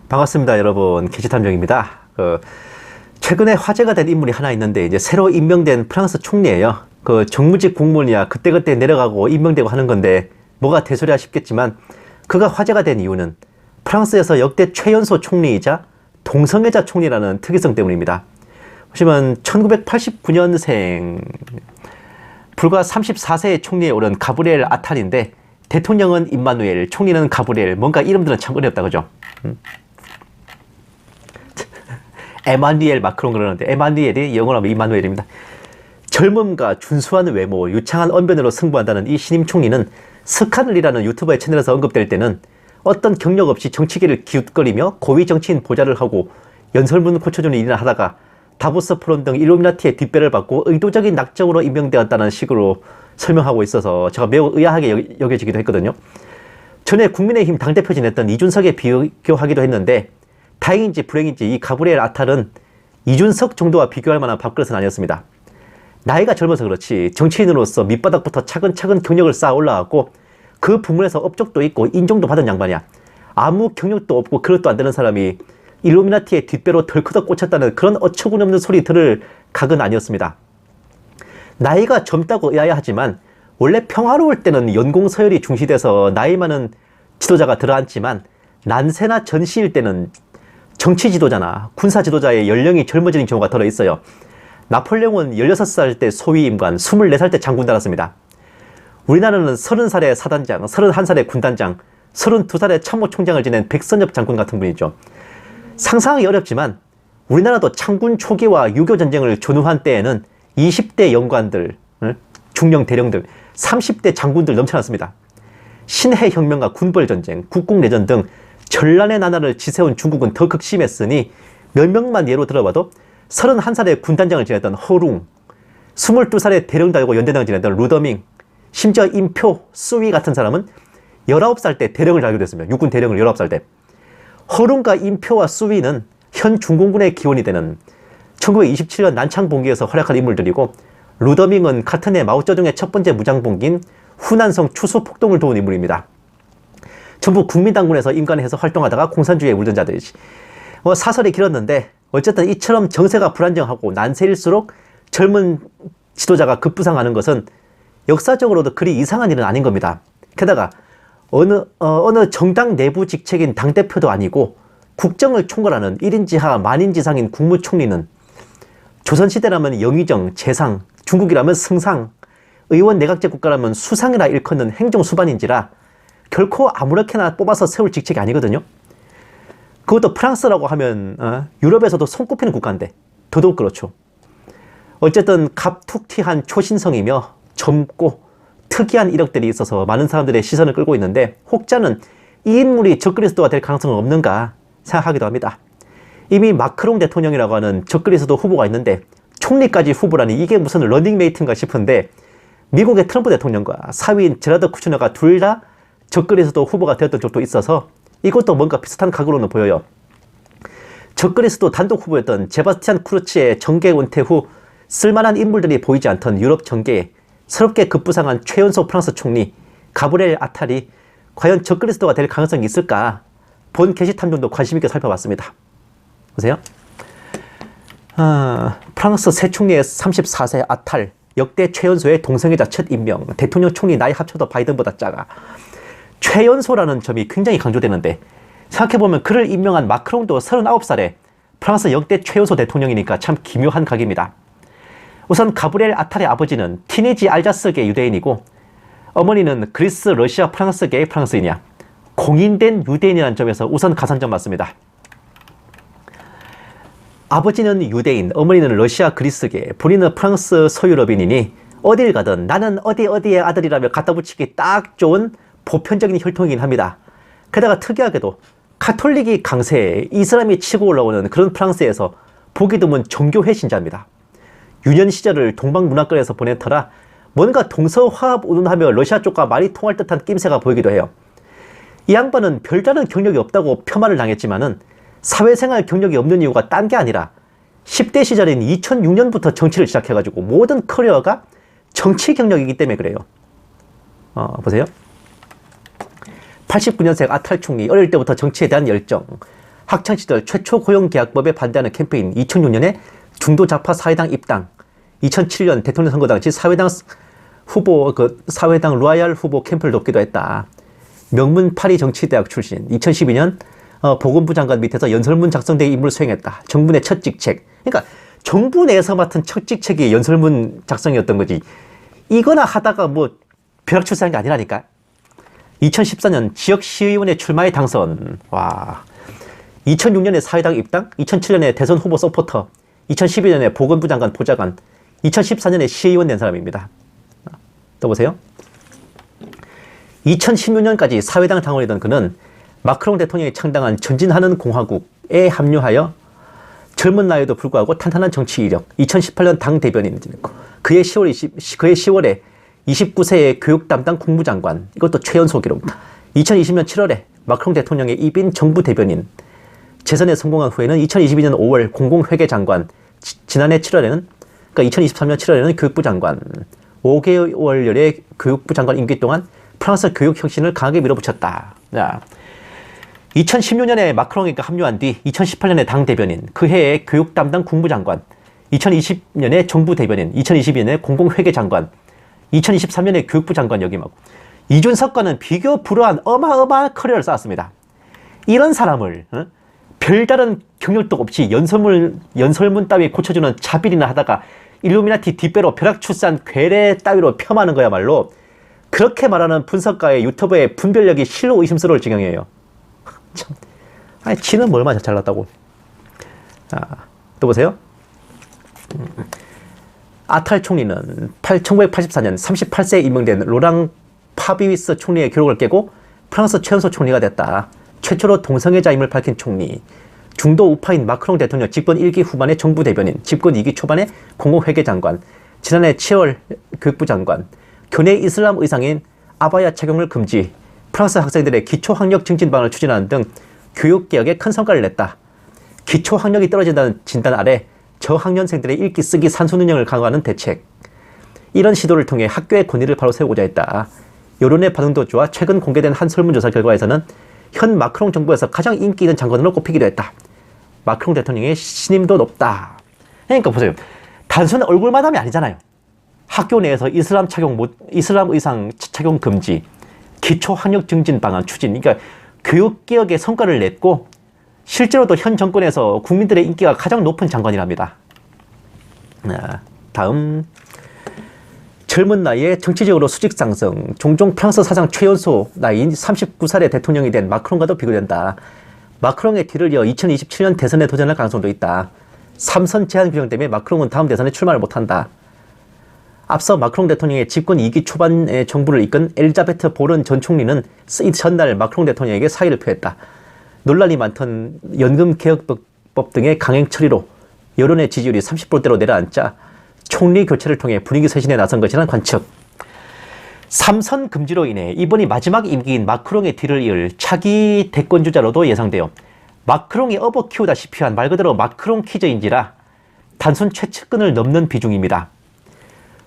반갑습니다, 여러분. 게시탐정입니다. 최근에 화제가 된 인물이 하나 있는데, 이제 새로 임명된 프랑스 총리예요. 정무직 공무원이야 그때그때 내려가고 임명되고 하는 건데, 뭐가 대소리야 싶겠지만, 그가 화제가 된 이유는 프랑스에서 역대 최연소 총리이자 동성애자 총리라는 특이성 때문입니다. 보시면 1989년생, 불과 34세의 총리에 오른 가브리엘 아탈인데, 대통령은 임마누엘, 총리는 가브리엘. 뭔가 이름들은 참 어렵다, 그죠? 에마뉘엘 마크롱 그러는데, 에마뉘엘이 영어로 하면 임마누엘입니다. 젊음과 준수한 외모, 유창한 언변으로 승부한다는 이 신임 총리는 스카늘이라는 유튜버의 채널에서 언급될 때는 어떤 경력 없이 정치계를 기웃거리며 고위 정치인 보좌를 하고 연설문 고쳐주는 일이나 하다가 다보스 포럼 등 일루미나티의 뒷배를 받고 의도적인 낙점으로 임명되었다는 식으로 설명하고 있어서 제가 매우 의아하게 여겨지기도 했거든요. 전에 국민의힘 당대표 지냈던 이준석에 비교하기도 했는데, 다행인지 불행인지 이 가브리엘 아탈은 이준석 정도와 비교할 만한 밥그릇은 아니었습니다. 나이가 젊어서 그렇지 정치인으로서 밑바닥부터 차근차근 경력을 쌓아 올라왔고, 그 부문에서 업적도 있고 인정도 받은 양반이야. 아무 경력도 없고 그릇도 안 되는 사람이 일루미나티의 뒷배로 덜커덕 꽂혔다는 그런 어처구니없는 소리 들을 각은 아니었습니다. 나이가 젊다고 의아해하지만 원래 평화로울 때는 연공 서열이 중시돼서 나이 많은 지도자가 들어앉지만, 난세나 전시일 때는 정치 지도자나 군사 지도자의 연령이 젊어지는 경우가 덜어 있어요. 나폴레옹은 16살 때 소위임관, 24살 때 장군 달았습니다. 우리나라는 30살에 사단장, 31살에 군단장, 32살에 참모총장을 지낸 백선엽 장군 같은 분이죠. 상상하기 어렵지만 우리나라도 창군 초기와 6.25 전쟁을 전후한 때에는 20대 영관들, 중령 대령들, 30대 장군들 넘쳐났습니다. 신해혁명과 군벌전쟁, 국국내전 등 전란의 나날을 지새운 중국은 더 극심했으니 몇 명만 예로 들어봐도 31살에 군단장을 지냈던 허룽, 22살에 대령 달고 연대장을 지냈던 루더밍, 심지어 임표, 수위 같은 사람은 19살 때 대령을 달게 됐습니다. 육군 대령을 19살 때. 허룽과 임표와 수위는 현 중공군의 기원이 되는 1927년 난창 봉기에서 활약한 인물들이고, 루더밍은 같은 해 마오쩌둥의 첫 번째 무장봉기인 후난성 추수 폭동을 도운 인물입니다. 전부 국민당군에서 임관해서 활동하다가 공산주의에 물든 자들이지. 사설이 길었는데 어쨌든 이처럼 정세가 불안정하고 난세일수록 젊은 지도자가 급부상하는 것은 역사적으로도 그리 이상한 일은 아닌 겁니다. 게다가 어느 정당 내부 직책인 당대표도 아니고 국정을 총괄하는 1인 지하 만인 지상인 국무총리는 조선시대라면 영의정, 재상, 중국이라면 승상, 의원 내각제 국가라면 수상이라 일컫는 행정수반인지라 결코 아무렇게나 뽑아서 세울 직책이 아니거든요. 그것도 프랑스라고 하면 유럽에서도 손꼽히는 국가인데 더더욱 그렇죠. 어쨌든 갑툭튀한 초신성이며 젊고 특이한 이력들이 있어서 많은 사람들의 시선을 끌고 있는데, 혹자는 이 인물이 적그리스도가 될 가능성은 없는가 생각하기도 합니다. 이미 마크롱 대통령이라고 하는 적그리스도 후보가 있는데 총리까지 후보라니 이게 무슨 러닝메이트인가 싶은데, 미국의 트럼프 대통령과 사위인 제라드 쿠슈너가 둘 다 적그리스도 후보가 되었던 적도 있어서 이것도 뭔가 비슷한 각오로는 보여요. 적그리스도 단독 후보였던 제바스티안 쿠르츠의 정계 은퇴 후 쓸만한 인물들이 보이지 않던 유럽 정계에 새롭게 급부상한 최연소 프랑스 총리 가브리엘 아탈이 과연 적그리스도가 될 가능성이 있을까? 본 게시탐정도 관심있게 살펴봤습니다. 보세요. 프랑스 새 총리의 34세 아탈, 역대 최연소의 동성애자 첫 임명, 대통령 총리 나이 합쳐도 바이든보다 작아. 최연소라는 점이 굉장히 강조되는데, 생각해보면 그를 임명한 마크롱도 39살에 프랑스 역대 최연소 대통령이니까 참 기묘한 각입니다. 우선 가브리엘 아탈의 아버지는 티니지 알자스계 유대인이고, 어머니는 그리스, 러시아, 프랑스계의 프랑스인이야. 공인된 유대인이라는 점에서 우선 가산점 맞습니다. 아버지는 유대인, 어머니는 러시아, 그리스계, 본인은 프랑스 서유럽인이니 어딜 가든 나는 어디의 아들이라며 갖다 붙이기 딱 좋은 보편적인 혈통이긴 합니다. 게다가 특이하게도 카톨릭이 강세에 이슬람이 치고 올라오는 그런 프랑스에서 보기 드문 종교회 신자입니다. 유년 시절을 동방문화권에서 보낸 터라 뭔가 동서화합 운운하며 러시아 쪽과 말이 통할 듯한 낌새가 보이기도 해요. 이 양반은 별다른 경력이 없다고 폄하를 당했지만은 사회생활 경력이 없는 이유가 딴 게 아니라 10대 시절인 2006년부터 정치를 시작해가지고 모든 커리어가 정치 경력이기 때문에 그래요. 보세요. 89년생 아탈 총리, 어릴 때부터 정치에 대한 열정, 학창시절 최초 고용계약법에 반대하는 캠페인, 2006년에 중도 좌파 사회당 입당, 2007년 대통령 선거 당시 사회당 후보, 사회당 로얄 후보 캠프를 돕기도 했다. 명문 파리 정치대학 출신, 2012년 보건부 장관 밑에서 연설문 작성대의 임무를 수행했다. 정부 내 첫 직책. 그러니까 정부 내에서 맡은 첫 직책이 연설문 작성이었던 거지. 이거나 하다가 뭐 벼락출세한 게 아니라니까. 2014년 지역시의원에 출마해 당선. 와. 2006년에 사회당 입당, 2007년에 대선 후보 서포터, 2012년에 보건부 장관 보좌관, 2014년에 시의원 된 사람입니다. 또 보세요. 2016년까지 사회당 당원이던 그는 마크롱 대통령이 창당한 전진하는 공화국에 합류하여 젊은 나이에도 불구하고 탄탄한 정치 이력, 2018년 당 대변인이 됐고, 그해 10월에 29세의 교육 담당 국무장관, 이것도 최연소 기록입니다. 2020년 7월에 마크롱 대통령의 입인 정부 대변인, 재선에 성공한 후에는 2022년 5월 공공회계장관, 지난해 7월에는, 그러니까 2023년 7월에는 교육부 장관, 5개월여의 교육부 장관 임기 동안 프랑스 교육 혁신을 강하게 밀어붙였다. 자, 2016년에 마크롱이 합류한 뒤 2018년에 당 대변인, 그 해에 교육 담당 국무장관, 2020년에 정부 대변인, 2022년에 공공회계장관, 2023년에 교육부 장관 역임하고, 이준석과는 비교 불허한 어마어마한 커리어를 쌓았습니다. 이런 사람을 별다른 경력도 없이 연설문 따위 고쳐주는 차빌이나 하다가 일루미나티 뒷배로 벼락출세한 괴뢰 따위로 폄하하는 거야말로, 그렇게 말하는 분석가의 유튜버의 분별력이 실로 의심스러울 지경이에요. 참, 아니 지는 뭐 얼마나 잘났다고. 자, 또 보세요. 아탈 총리는 1984년 38세에 임명된 로랑 파비위스 총리의 기록을 깨고 프랑스 최연소 총리가 됐다. 최초로 동성애자임을 밝힌 총리. 중도 우파인 마크롱 대통령 집권 1기 후반에 정부 대변인, 집권 2기 초반에 공공회계장관, 지난해 7월 교육부 장관, 교내 이슬람 의상인 아바야 착용을 금지, 프랑스 학생들의 기초학력 증진방을 추진하는 등 교육개혁에 큰 성과를 냈다. 기초학력이 떨어진다는 진단 아래 저학년생들의 읽기, 쓰기, 산수능력을 강화하는 대책. 이런 시도를 통해 학교의 권위를 바로 세우고자 했다. 여론의 반응도 좋아 최근 공개된 한 설문조사 결과에서는 현 마크롱 정부에서 가장 인기 있는 장관으로 꼽히기도 했다. 마크롱 대통령의 신임도 높다. 그러니까 보세요. 단순 얼굴 마담이 아니잖아요. 학교 내에서 이슬람 의상 착용 금지, 기초학력 증진 방안 추진, 그러니까 교육개혁의 성과를 냈고 실제로도 현 정권에서 국민들의 인기가 가장 높은 장관이랍니다. 다음, 젊은 나이에 정치적으로 수직 상승, 종종 프랑스 사상 최연소 나이인 39살의 대통령이 된 마크롱과도 비교된다. 마크롱의 뒤를 이어 2027년 대선에 도전할 가능성도 있다. 3선 제한 규정 때문에 마크롱은 다음 대선에 출마를 못한다. 앞서 마크롱 대통령의 집권 2기 초반의 정부를 이끈 엘자베트 보른 전 총리는 이 전날 마크롱 대통령에게 사의를 표했다. 논란이 많던 연금개혁법 등의 강행 처리로 여론의 지지율이 30%대로 내려앉자 총리 교체를 통해 분위기 쇄신에 나선 것이라는 관측. 3선 금지로 인해 이번이 마지막 임기인 마크롱의 뒤를 이을 차기 대권주자로도 예상돼요. 마크롱이 업어 키우다시피 한 말 그대로 마크롱 퀴즈인지라 단순 최측근을 넘는 비중입니다.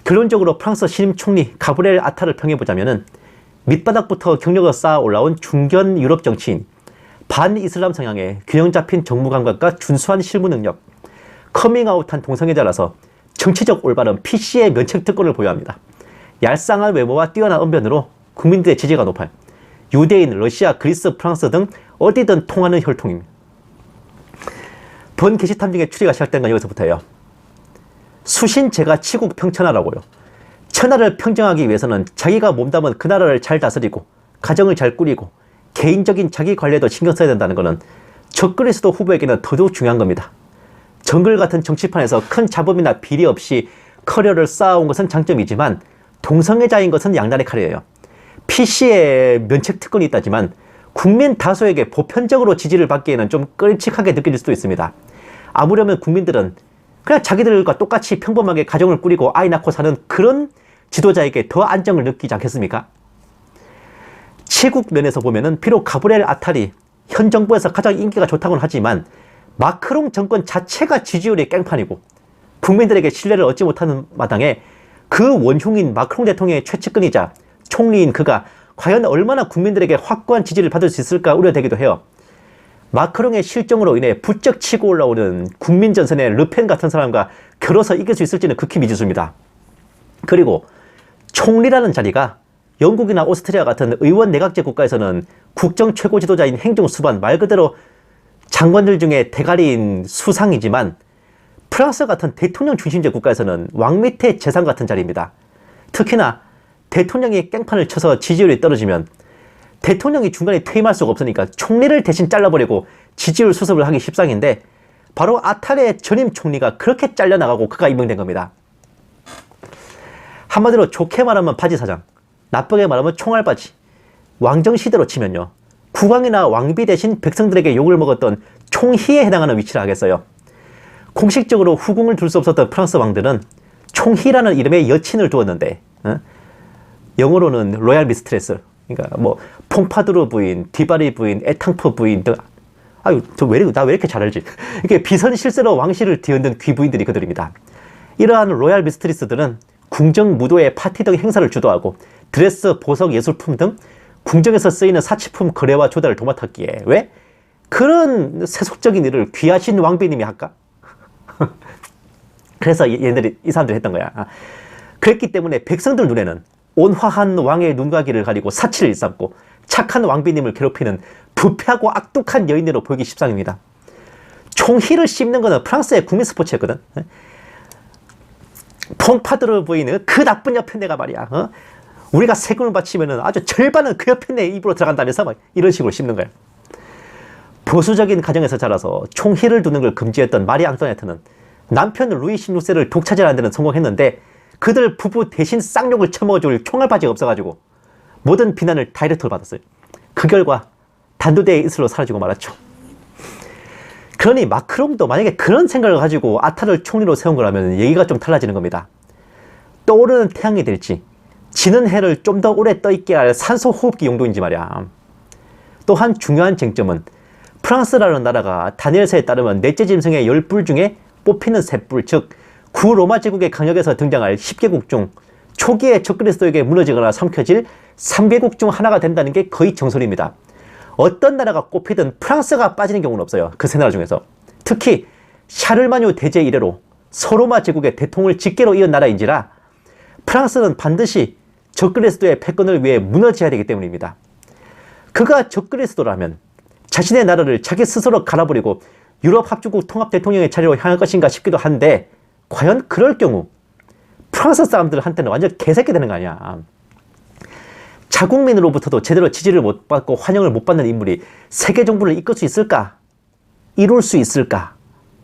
결론적으로 프랑스 신임 총리 가브리엘 아탈을 평해보자면 밑바닥부터 경력을 쌓아 올라온 중견 유럽 정치인, 반이슬람 성향의 균형 잡힌 정무 감각과 준수한 실무 능력, 커밍아웃한 동성애자라서 정치적 올바른 PC의 면책 특권을 보유합니다. 얄쌍한 외모와 뛰어난 언변으로 국민들의 지지가 높아요. 유대인, 러시아, 그리스, 프랑스 등 어디든 통하는 혈통입니다. 본 게시탐 중에 추리가 시작된 건 여기서부터예요. 수신제가 치국 평천하라고요. 천하를 평정하기 위해서는 자기가 몸담은 그 나라를 잘 다스리고 가정을 잘 꾸리고 개인적인 자기 관리에도 신경 써야 된다는 것은 적그리스도 후보에게는 더더욱 중요한 겁니다. 정글 같은 정치판에서 큰 잡음이나 비리 없이 커리어를 쌓아온 것은 장점이지만 동성애자인 것은 양날의 칼이에요. PC에 면책 특권이 있다지만 국민 다수에게 보편적으로 지지를 받기에는 좀 끔찍하게 느껴질 수도 있습니다. 아무려면 국민들은 그냥 자기들과 똑같이 평범하게 가정을 꾸리고 아이 낳고 사는 그런 지도자에게 더 안정을 느끼지 않겠습니까? 치국 면에서 보면은 비록 가브리엘 아탈이 현 정부에서 가장 인기가 좋다고는 하지만 마크롱 정권 자체가 지지율이 깽판이고 국민들에게 신뢰를 얻지 못하는 마당에 그 원흉인 마크롱 대통령의 최측근이자 총리인 그가 과연 얼마나 국민들에게 확고한 지지를 받을 수 있을까 우려되기도 해요. 마크롱의 실정으로 인해 부쩍 치고 올라오는 국민전선의 르펜 같은 사람과 겨뤄서 이길 수 있을지는 극히 미지수입니다. 그리고 총리라는 자리가 영국이나 오스트리아 같은 의원 내각제 국가에서는 국정 최고 지도자인 행정수반, 말 그대로 장관들 중에 대가리인 수상이지만 프랑스 같은 대통령 중심제 국가에서는 왕 밑의 재상 같은 자리입니다. 특히나 대통령이 깽판을 쳐서 지지율이 떨어지면 대통령이 중간에 퇴임할 수가 없으니까 총리를 대신 잘라버리고 지지율 수습을 하기 십상인데, 바로 아탈의 전임 총리가 그렇게 잘려나가고 그가 임명된 겁니다. 한마디로 좋게 말하면 바지사장, 나쁘게 말하면 총알바지. 왕정시대로 치면요, 국왕이나 왕비 대신 백성들에게 욕을 먹었던 총희에 해당하는 위치를 하겠어요. 공식적으로 후궁을 둘 수 없었던 프랑스 왕들은 총희라는 이름의 여친을 두었는데, 영어로는 로얄 미스트레스, 그러니까 뭐 퐁파두르 부인, 디바리 부인, 에탕프 부인 등, 아유 나 왜 이렇게 잘 알지? 이렇게 비선 실세로 왕실을 뒤흔든 귀부인들이 그들입니다. 이러한 로얄 미스트리스들은 궁정 무도회 파티 등 행사를 주도하고 드레스, 보석, 예술품 등 궁정에서 쓰이는 사치품 거래와 조달을 도맡았기에, 왜? 그런 세속적인 일을 귀하신 왕비님이 할까? 그래서 얘네들이, 이 사람들이 했던 거야. 그랬기 때문에 백성들 눈에는 온화한 왕의 눈가기를 가리고 사치를 일삼고 착한 왕비님을 괴롭히는 부패하고 악독한 여인으로 보이기 십상입니다. 총희를 씹는 거는 프랑스의 국민 스포츠였거든. 퐁파드르 부인은 그 나쁜 여편네가 말이야. 우리가 세금을 바치면은 아주 절반은 그 여편네 입으로 들어간다면서 막 이런 식으로 씹는 거야. 보수적인 가정에서 자라서 총희를 두는 걸 금지했던 마리 앙토네트는 남편 루이 16세를 독차지하는 데는 성공했는데, 그들 부부 대신 쌍욕을 처먹어줄 총알바지가 없어가지고 모든 비난을 다이렉트로 받았어요. 그 결과 단두대의 이슬로 사라지고 말았죠. 그러니 마크롱도 만약에 그런 생각을 가지고 아탈을 총리로 세운 거라면 얘기가 좀 달라지는 겁니다. 떠오르는 태양이 될지, 지는 해를 좀 더 오래 떠있게 할 산소 호흡기 용도인지 말이야. 또한 중요한 쟁점은 프랑스라는 나라가 다니엘서에 따르면 넷째 짐승의 10뿔 중에 뽑히는 3뿔, 즉 구로마 제국의 강력에서 등장할 10개국 중 초기에 적그리스도에게 무너지거나 삼켜질 3개국 중 하나가 된다는 게 거의 정설입니다. 어떤 나라가 꼽히든 프랑스가 빠지는 경우는 없어요. 그 세 나라 중에서. 특히 샤를마뉴 대제 이래로 서로마 제국의 대통을 직계로 이은 나라인지라 프랑스는 반드시 적그리스도의 패권을 위해 무너져야 되기 때문입니다. 그가 적그리스도라면 자신의 나라를 자기 스스로 갈아버리고 유럽 합중국 통합 대통령의 자리로 향할 것인가 싶기도 한데, 과연 그럴 경우 프랑스 사람들한테는 완전 개새끼 되는 거 아니야. 자국민으로부터도 제대로 지지를 못 받고 환영을 못 받는 인물이 세계 정부를 이끌 수 있을까? 이룰 수 있을까?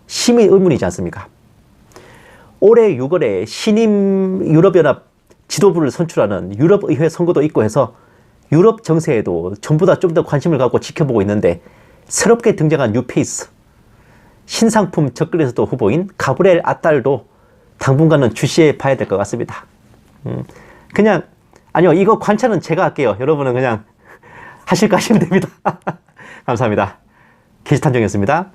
심히 의문이지 않습니까? 올해 6월에 신임 유럽연합 지도부를 선출하는 유럽의회 선거도 있고 해서 유럽 정세에도 전보다 좀 더 관심을 갖고 지켜보고 있는데, 새롭게 등장한 뉴페이스, 신상품 적그리스도 후보인 가브리엘 아탈도 당분간은 주시해 봐야 될 것 같습니다. 그냥, 아니요, 이거 관찰은 제가 할게요. 여러분은 그냥 하실 거 하시면 됩니다. 감사합니다. 게시탄정이었습니다.